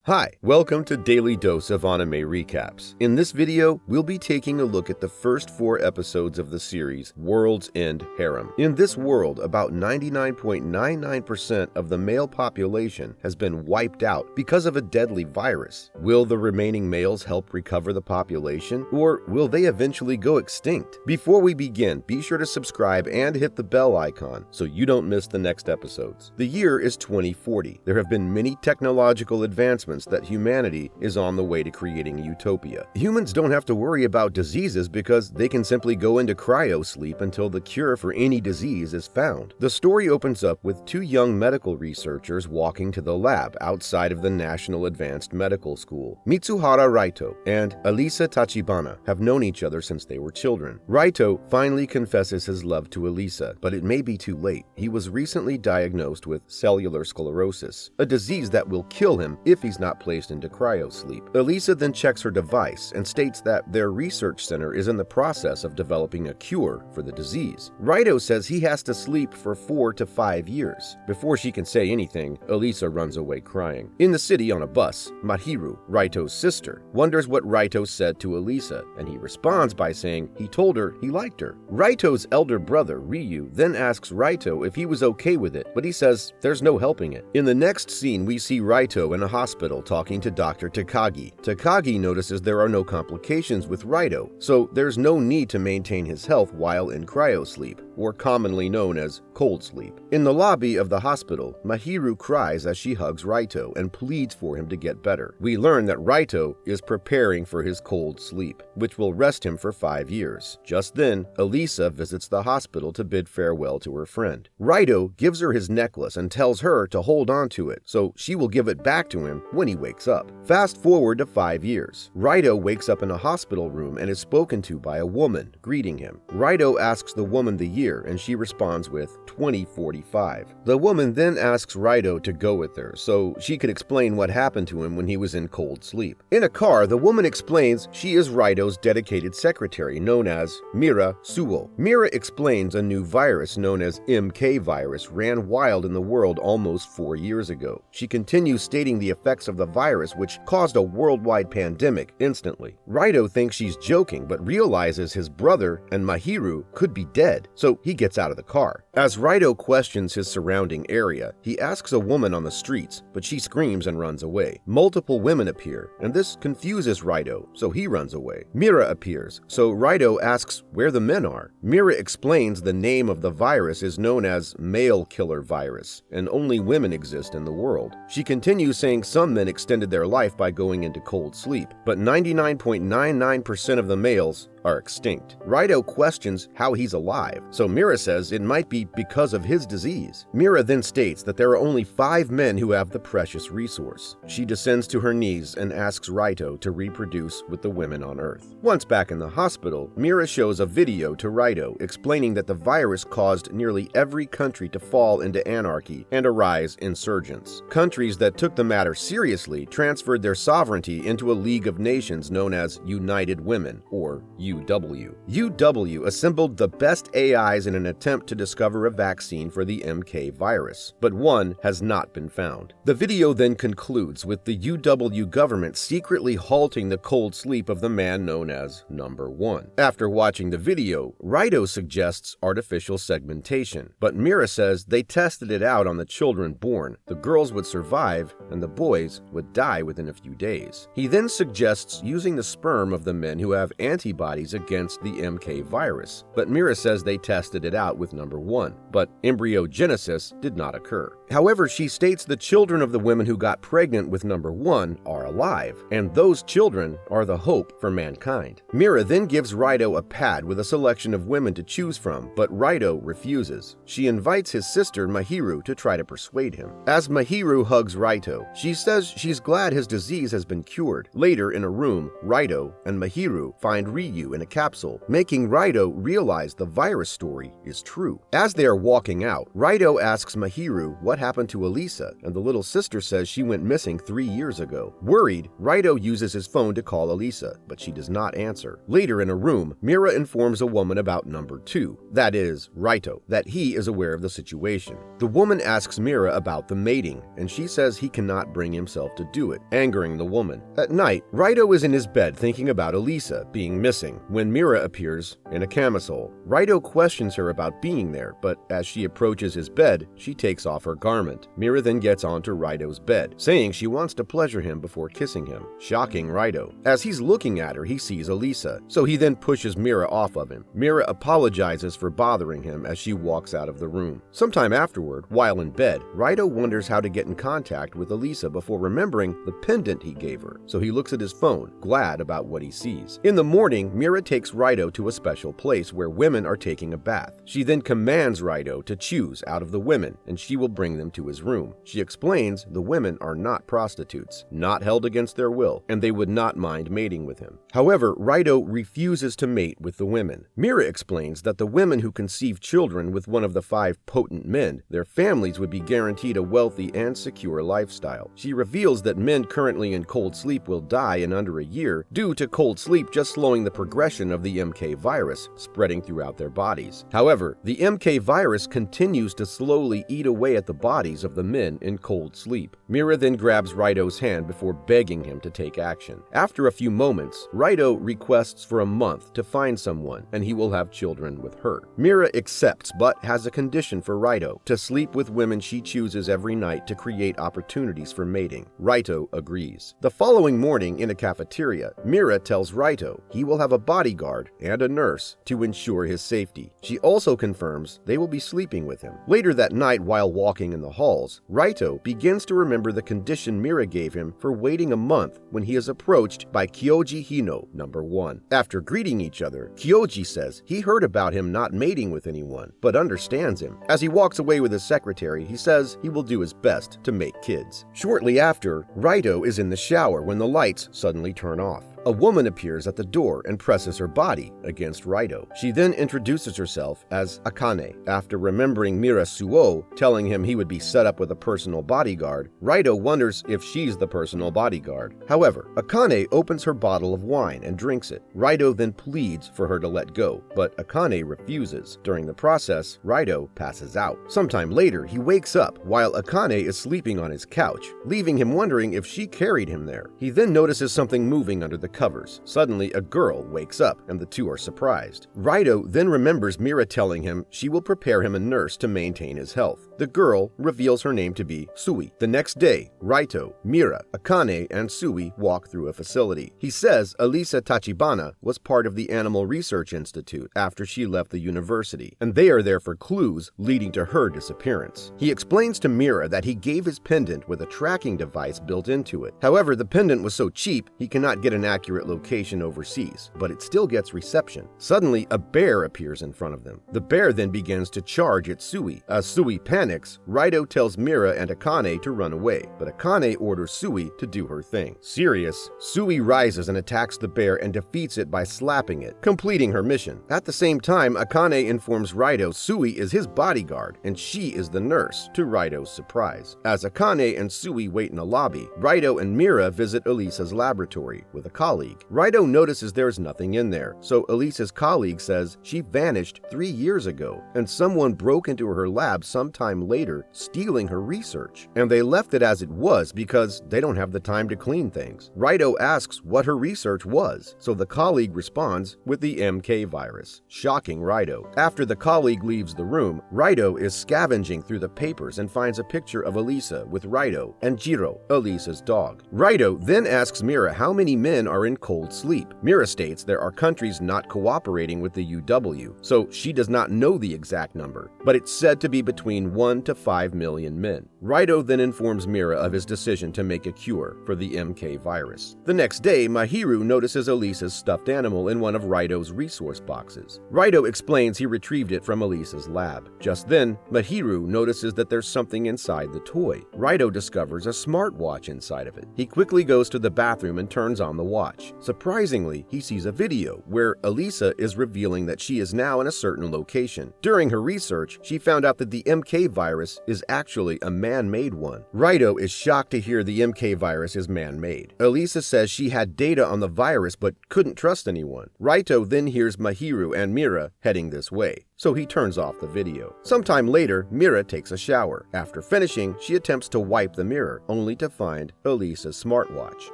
Hi, welcome to Daily Dose of Anime Recaps. In this video, we'll be taking a look at the first 4 episodes of the series World's End Harem. In this world, about 99.99% of the male population has been wiped out because of a deadly virus. Will the remaining males help recover the population, or will they eventually go extinct? Before we begin, be sure to subscribe and hit the bell icon so you don't miss the next episodes. The year is 2040. There have been many technological advancements that humanity is on the way to creating a utopia. Humans don't have to worry about diseases because they can simply go into cryosleep until the cure for any disease is found. The story opens up with 2 young medical researchers walking to the lab outside of the National Advanced Medical School. Mizuhara Reito and Elisa Tachibana have known each other since they were children. Reito finally confesses his love to Elisa, but it may be too late. He was recently diagnosed with cellular sclerosis, a disease that will kill him if he's not placed into cryosleep. Elisa then checks her device and states that their research center is in the process of developing a cure for the disease. Reito says he has to sleep for 4 to 5 years. Before she can say anything, Elisa runs away crying. In the city on a bus, Mahiru, Reito's sister, wonders what Reito said to Elisa, and he responds by saying he told her he liked her. Reito's elder brother, Ryu, then asks Reito if he was okay with it, but he says there's no helping it. In the next scene, we see Reito in a hospital talking to Dr. Takagi. Takagi notices there are no complications with Reito, so there's no need to maintain his health while in cryosleep, or commonly known as cold sleep. In the lobby of the hospital, Mahiru cries as she hugs Reito and pleads for him to get better. We learn that Reito is preparing for his cold sleep, which will rest him for 5 years. Just then, Elisa visits the hospital to bid farewell to her friend. Reito gives her his necklace and tells her to hold on to it, so she will give it back to him when he wakes up. Fast forward to 5 years. Reito wakes up in a hospital room and is spoken to by a woman, greeting him. Reito asks the woman the year, and she responds with 2045. The woman then asks Reito to go with her, so she could explain what happened to him when he was in cold sleep. In a car, the woman explains she is Reito's dedicated secretary, known as Mira Suo. Mira explains a new virus known as MK virus ran wild in the world almost 4 years ago. She continues stating the effects of the virus, which caused a worldwide pandemic instantly. Reito thinks she's joking, but realizes his brother and Mahiru could be dead, so he gets out of the car. As Reito questions his surrounding area, he asks a woman on the streets, but she screams and runs away. Multiple women appear, and this confuses Reito, so he runs away. Mira appears, so Reito asks where the men are. Mira explains the name of the virus is known as male killer virus, and only women exist in the world. She continues saying some men extended their life by going into cold sleep, but 99.99% of the males are extinct. Reito questions how he's alive, so Mira says it might be because of his disease. Mira then states that there are only 5 men who have the precious resource. She descends to her knees and asks Reito to reproduce with the women on Earth. Once back in the hospital, Mira shows a video to Reito explaining that the virus caused nearly every country to fall into anarchy and arise insurgents. Countries that took the matter seriously transferred their sovereignty into a League of Nations known as United Women, or UW. UW assembled the best AIs in an attempt to discover a vaccine for the MK virus, but one has not been found. The video then concludes with the UW government secretly halting the cold sleep of the man known as Number 1. After watching the video, Reito suggests artificial segmentation, but Mira says they tested it out on the children born. The girls would survive, and the boys would die within a few days. He then suggests using the sperm of the men who have antibodies against the MK virus, but Mira says they tested it out with Number 1, but embryogenesis did not occur. However, she states the children of the women who got pregnant with Number 1 are alive, and those children are the hope for mankind. Mira then gives Reito a pad with a selection of women to choose from, but Reito refuses. She invites his sister Mahiru to try to persuade him. As Mahiru hugs Reito, she says she's glad his disease has been cured. Later in a room, Reito and Mahiru find Ryu in a capsule, making Reito realize the virus story is true. As As they are walking out, Reito asks Mahiru what happened to Elisa, and the little sister says she went missing 3 years ago. Worried, Reito uses his phone to call Elisa, but she does not answer. Later in a room, Mira informs a woman about number 2, that is, Reito, that he is aware of the situation. The woman asks Mira about the mating, and she says he cannot bring himself to do it, angering the woman. At night, Reito is in his bed thinking about Elisa being missing when Mira appears in a camisole. Reito questions her about being there, but as she approaches his bed, she takes off her garment. Mira then gets onto Reito's bed, saying she wants to pleasure him before kissing him, shocking Reito. As he's looking at her, he sees Elisa, so he then pushes Mira off of him. Mira apologizes for bothering him as she walks out of the room. Sometime afterward, while in bed, Reito wonders how to get in contact with Elisa before remembering the pendant he gave her, so he looks at his phone, glad about what he sees. In the morning, Mira takes Reito to a special place where women are taking a bath. She then commands Reito to choose out of the women, and she will bring them to his room. She explains the women are not prostitutes, not held against their will, and they would not mind mating with him. However, Reito refuses to mate with the women. Mira explains that the women who conceive children with one of the 5 potent men, their families would be guaranteed a wealthy and secure lifestyle. She reveals that men currently in cold sleep will die in under a year due to cold sleep just slowing the progression of the MK virus spreading throughout their bodies. However, the MK virus continues to slowly eat away at the bodies of the men in cold sleep. Mira then grabs Reito's hand before begging him to take action. After a few moments, Reito requests for a month to find someone, and he will have children with her. Mira accepts, but has a condition for Reito: to sleep with women she chooses every night to create opportunities for mating. Reito agrees. The following morning in a cafeteria, Mira tells Reito he will have a bodyguard and a nurse to ensure his safety. She also confirms they will be sleeping with him. Later that night, while walking in the halls, Reito begins to remember the condition Mira gave him for waiting a month when he is approached by Kyoji Hino, number 1. After greeting each other, Kyoji says he heard about him not mating with anyone, but understands him. As he walks away with his secretary, he says he will do his best to make kids. Shortly after, Reito is in the shower when the lights suddenly turn off. A woman appears at the door and presses her body against Reito. She then introduces herself as Akane. After remembering Mira Suo telling him he would be set up with a personal bodyguard, Reito wonders if she's the personal bodyguard. However, Akane opens her bottle of wine and drinks it. Reito then pleads for her to let go, but Akane refuses. During the process, Reito passes out. Sometime later, he wakes up while Akane is sleeping on his couch, leaving him wondering if she carried him there. He then notices something moving under the covers. Suddenly, a girl wakes up, and the two are surprised. Reito then remembers Mira telling him she will prepare him a nurse to maintain his health. The girl reveals her name to be Sui. The next day, Reito, Mira, Akane, and Sui walk through a facility. He says Elisa Tachibana was part of the Animal Research Institute after she left the university, and they are there for clues leading to her disappearance. He explains to Mira that he gave his pendant with a tracking device built into it. However, the pendant was so cheap, he cannot get an accurate location overseas, but it still gets reception. Suddenly, a bear appears in front of them. The bear then begins to charge at Sui. As Sui panics, Reito tells Mira and Akane to run away, but Akane orders Sui to do her thing. Serious, Sui rises and attacks the bear and defeats it by slapping it, completing her mission. At the same time, Akane informs Reito Sui is his bodyguard and she is the nurse, to Reito's surprise. As Akane and Sui wait in a lobby, Reito and Mira visit Elisa's laboratory with a colleague. Reito notices there is nothing in there, so Elisa's colleague says she vanished 3 years ago, and someone broke into her lab sometime later, stealing her research. And they left it as it was because they don't have the time to clean things. Reito asks what her research was, so the colleague responds with the MK virus, shocking Reito. After the colleague leaves the room, Reito is scavenging through the papers and finds a picture of Elisa with Reito and Jiro, Elisa's dog. Reito then asks Mira how many men are in cold sleep. Mira states there are countries not cooperating with the UW, so she does not know the exact number, but it's said to be between 1 to 5 million men. Reito then informs Mira of his decision to make a cure for the MK virus. The next day, Mahiru notices Elisa's stuffed animal in one of Reito's resource boxes. Reito explains he retrieved it from Elisa's lab. Just then, Mahiru notices that there's something inside the toy. Reito discovers a smartwatch inside of it. He quickly goes to the bathroom and turns on the watch. watch. Surprisingly, he sees a video where Elisa is revealing that she is now in a certain location. During her research, she found out that the MK virus is actually a man-made one. Reito is shocked to hear the MK virus is man-made. Elisa says she had data on the virus but couldn't trust anyone. Reito then hears Mahiru and Mira heading this way, so he turns off the video. Sometime later, Mira takes a shower. After finishing, she attempts to wipe the mirror, only to find Elisa's smartwatch.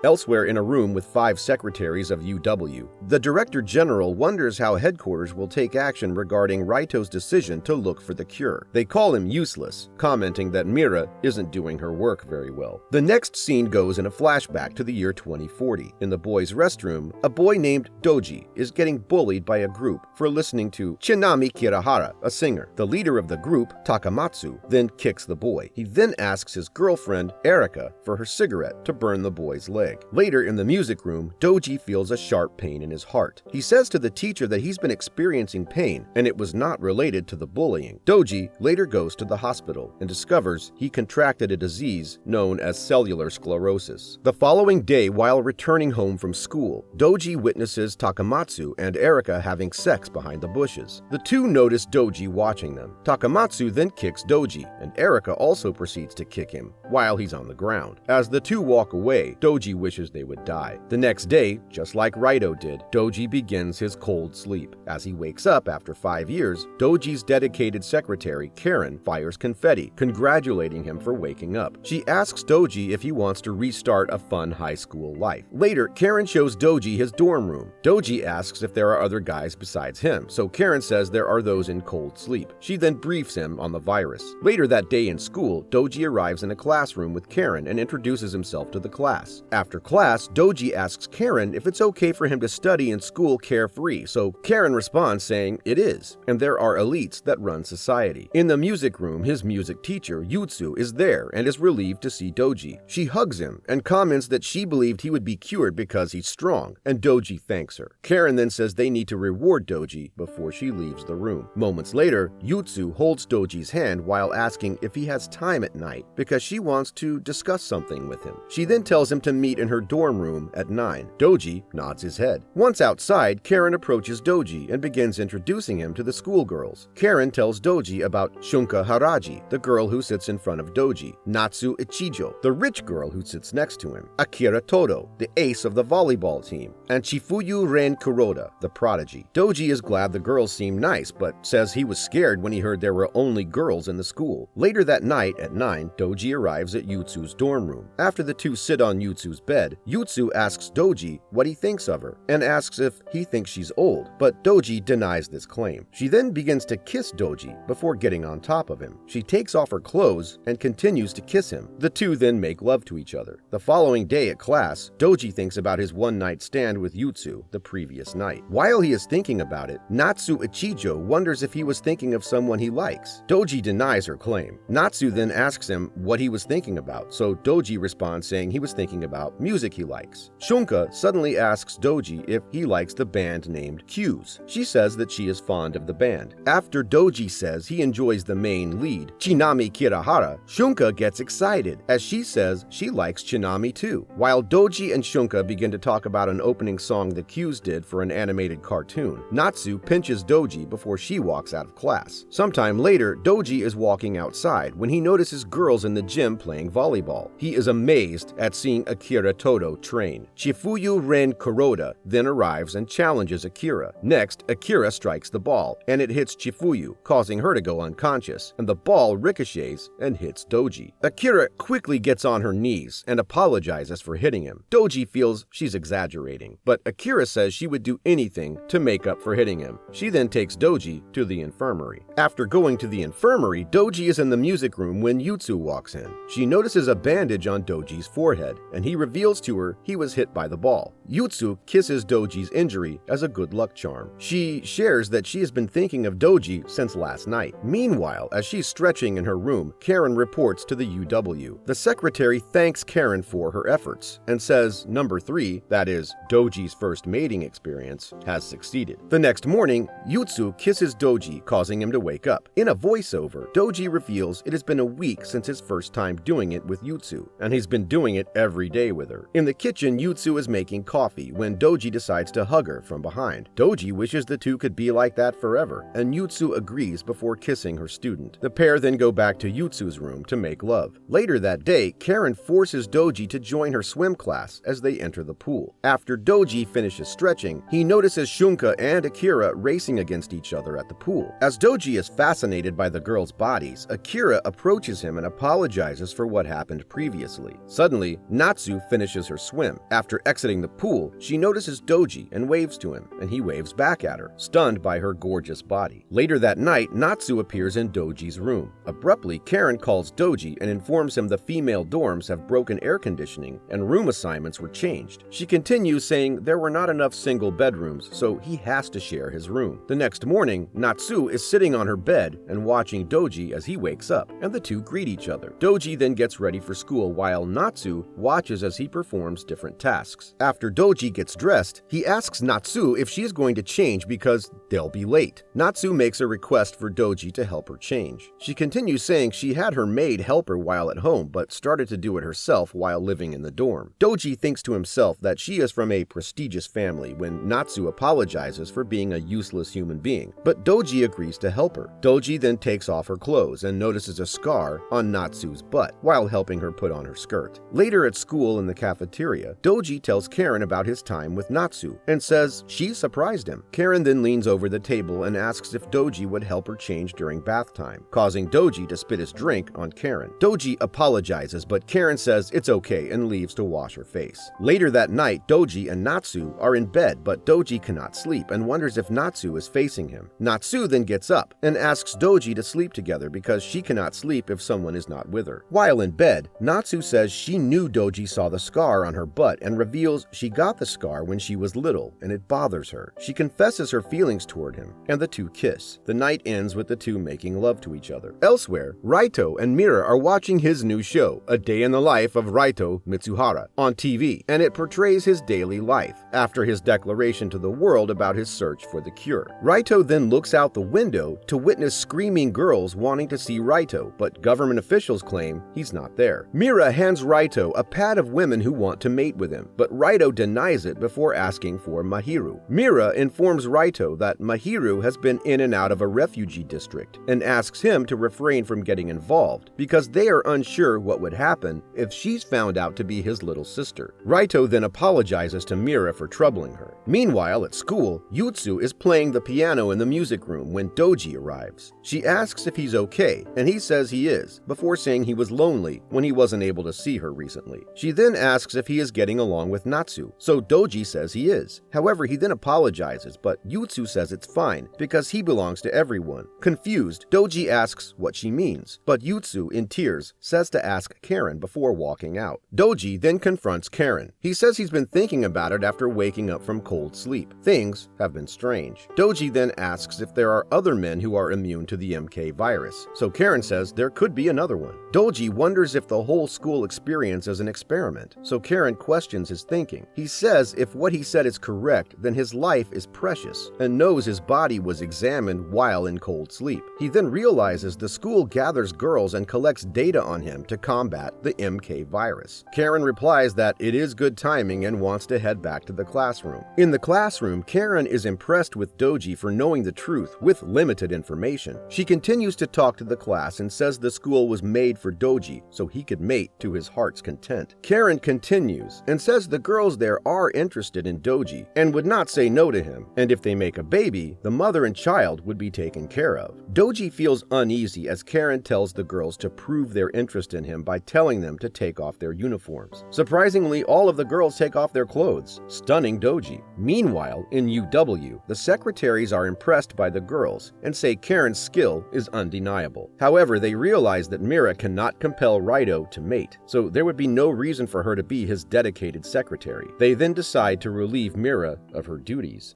Elsewhere in a room with 5 secretaries of UW, the Director General wonders how headquarters will take action regarding Reito's decision to look for the cure. They call him useless, commenting that Mira isn't doing her work very well. The next scene goes in a flashback to the year 2040. In the boys' restroom, a boy named Doji is getting bullied by a group for listening to Chinami Kirahara, a singer. The leader of the group, Takamatsu, then kicks the boy. He then asks his girlfriend, Erika, for her cigarette to burn the boy's leg. Later in the music room, Doji feels a sharp pain in his heart. He says to the teacher that he's been experiencing pain and it was not related to the bullying. Doji later goes to the hospital and discovers he contracted a disease known as cellular sclerosis. The following day, while returning home from school, Doji witnesses Takamatsu and Erika having sex behind the bushes. The two notice Doji watching them. Takamatsu then kicks Doji, and Erika also proceeds to kick him while he's on the ground. As the two walk away, Doji wishes they would die. The next day, just like Reito did, Doji begins his cold sleep. As he wakes up after 5 years, Doji's dedicated secretary, Karen, fires confetti, congratulating him for waking up. She asks Doji if he wants to restart a fun high school life. Later, Karen shows Doji his dorm room. Doji asks if there are other guys besides him, so Karen says there are those in cold sleep. She then briefs him on the virus. Later that day in school, Doji arrives in a classroom with Karen and introduces himself to the class. After class, Doji asks Karen if it's okay for him to study in school carefree, so Karen responds saying it is, and there are elites that run society. In the music room, his music teacher, Yutsu, is there and is relieved to see Doji. She hugs him and comments that she believed he would be cured because he's strong, and Doji thanks her. Karen then says they need to reward Doji before she leaves the room. Moments later, Yutsu holds Doji's hand while asking if he has time at night because she wants to discuss something with him. She then tells him to meet in her dorm room at 9. Doji nods his head. Once outside, Karen approaches Doji and begins introducing him to the schoolgirls. Karen tells Doji about Shunka Haraji, the girl who sits in front of Doji, Natsu Ichijo, the rich girl who sits next to him, Akira Todo, the ace of the volleyball team, and Chifuyu Ren Kuroda, the prodigy. Doji is glad the girls seem nice, but says he was scared when he heard there were only girls in the school. Later that night at 9, Doji arrives at Yutsu's dorm room. After the two sit on Yutsu's bed, Yutsu asks Doji what he thinks of her, and asks if he thinks she's old, but Doji denies this claim. She then begins to kiss Doji before getting on top of him. She takes off her clothes and continues to kiss him. The two then make love to each other. The following day at class, Doji thinks about his one-night stand with Yutsu the previous night. While he is thinking about it, Natsu Ichijo wonders if he was thinking of someone he likes. Doji denies her claim. Natsu then asks him what he was thinking about, so Doji responds saying he was thinking about music he likes. Shunka suddenly asks Doji if he likes the band named Q's. She says that she is fond of the band. After Doji says he enjoys the main lead, Chinami Kirahara, Shunka gets excited as she says she likes Chinami too. While Doji and Shunka begin to talk about an opening song the Q's did for an animated cartoon, Natsu pinches Doji before she walks out of class. Sometime later, Doji is walking outside when he notices girls in the gym playing volleyball. He is amazed at seeing Akira Todo train. Chifuyu Ren Kuroda then arrives and challenges Akira. Next, Akira strikes the ball, and it hits Chifuyu, causing her to go unconscious, and the ball ricochets and hits Doji. Akira quickly gets on her knees and apologizes for hitting him. Doji feels she's exaggerating, but Akira says she would do anything to make up for hitting him. She then takes Doji to the infirmary. After going to the infirmary, Doji is in the music room when Yutsu walks in. She notices a bandage on Doji's forehead, and he reveals to her he was hit by the ball. Yutsu kisses Doji's injury as a good luck charm. She shares that she has been thinking of Doji since last night. Meanwhile, as she's stretching in her room, Karen reports to the UW. The secretary thanks Karen for her efforts and says number 3, that is, Doji's first mating experience, has succeeded. The next morning, Yutsu kisses his doji, causing him to wake up. In a voiceover, Doji reveals it has been a week since his first time doing it with Yutsu, and he's been doing it every day with her. In the kitchen, Yutsu is making coffee when Doji decides to hug her from behind. Doji wishes the two could be like that forever, and Yutsu agrees before kissing her student. The pair then go back to Yutsu's room to make love. Later that day, Karen forces Doji to join her swim class as they enter the pool. After Doji finishes stretching, he notices Shunka and Akira racing against each other at the pool. As Doji is fascinated by the girls' bodies, Akira approaches him and apologizes for what happened previously. Suddenly, Natsu finishes her swim. After exiting the pool, she notices Doji and waves to him, and he waves back at her, stunned by her gorgeous body. Later that night, Natsu appears in Doji's room. Abruptly, Karen calls Doji and informs him the female dorms have broken air conditioning and room assignments were changed. She continues saying there were not enough single bedrooms, so he has to share his room. The next morning, Natsu is sitting on her bed and watching Doji as he wakes up, and the two greet each other. Doji then gets ready for school while Natsu watches as he performs different tasks. After Doji gets dressed, he asks Natsu if she is going to change because they'll be late. Natsu makes a request for Doji to help her change. She continues saying she had her maid help her while at home but started to do it herself while living in the dorm. Doji thinks to himself that she is from a prestigious family when Natsu apologizes for being a useless human being, but Doji agrees to help her. Doji then takes off her clothes and notices a scar on Natsu's butt while helping her put on her skirt. Later at school in the cafeteria, Doji tells Karen about his time with Natsu and says she surprised him. Karen then leans over the table and asks if Doji would help her change during bath time, causing Doji to spit his drink on Karen. Doji apologizes, but Karen says it's okay and leaves to wash her face. Later that night, Doji and Natsu are in bed, but Doji cannot sleep and wonders if Natsu is facing him. Natsu then gets up and asks Doji to sleep together because she cannot sleep if someone is not with her. While in bed, Natsu says she knew Doji saw the scar on her butt and reveals she got the scar when she was little and it bothers her. She confesses her feelings toward him, and the two kiss. The night ends with the two making love to each other. Elsewhere, Reito and Mira are watching his new show, A Day in the Life of Reito Mizuhara, on TV, and it portrays his daily life after his declaration to the world about his search for the cure. Reito then looks out the window to witness screaming girls wanting to see Reito, but government officials claim he's not there. Mira hands Reito a pad of women who want to mate with him, but Reito denies it before asking for Mahiru. Mira informs Reito that Mahiru has been in and out of a refugee district and asks him to refrain from getting involved because they are unsure what would happen if she's found out to be his little sister. Reito then apologizes to Mira for troubling her. Meanwhile, at school, Yutsu is playing the piano in the music room when Doji arrives. She asks if he's okay, and he says he is, before saying he was lonely when he wasn't able to see her recently. She then asks if he is getting along with Natsu, so Doji says he is. However, he then apologizes, but Yutsu says it's fine because he belongs to everyone. Confused, Doji asks what she means, but Yutsu, in tears, says to ask Karen before walking out. Doji then confronts Karen. He says he's been thinking about it after waking up from cold sleep. Things have been strange. Doji then asks if there are other men who are immune to the MK virus, so Karen says there could be another one. Doji wonders if the whole school experience is an experiment, so Karen questions his thinking. He says if what he said is correct, then his life is precious, and knows his body was examined while in cold sleep. He then realizes the school gathers girls and collects data on him to combat the MK virus. Karen replies that it is good timing and wants to head back to the classroom. In the classroom, Karen is impressed with Doji for knowing the truth with limited information. She continues to talk to the class and says the school was made for Doji so he could mate to his heart's content. Karen continues and says the girls there are interested in Doji and would not say no to him, and if they make a baby, the mother and child would be taken care of. Doji feels uneasy as Karen tells the girls to prove their interest in him by telling them to take off their uniforms. Surprisingly, all of the girls take off their clothes, stunning Doji. Meanwhile, in UW, the secretaries are impressed by the girls and say Karen's skill is undeniable. However, they realize that Mira cannot compel Reito to mate, so there would be no reason for her to be his dedicated secretary. They then decide to relieve Mira of her duties.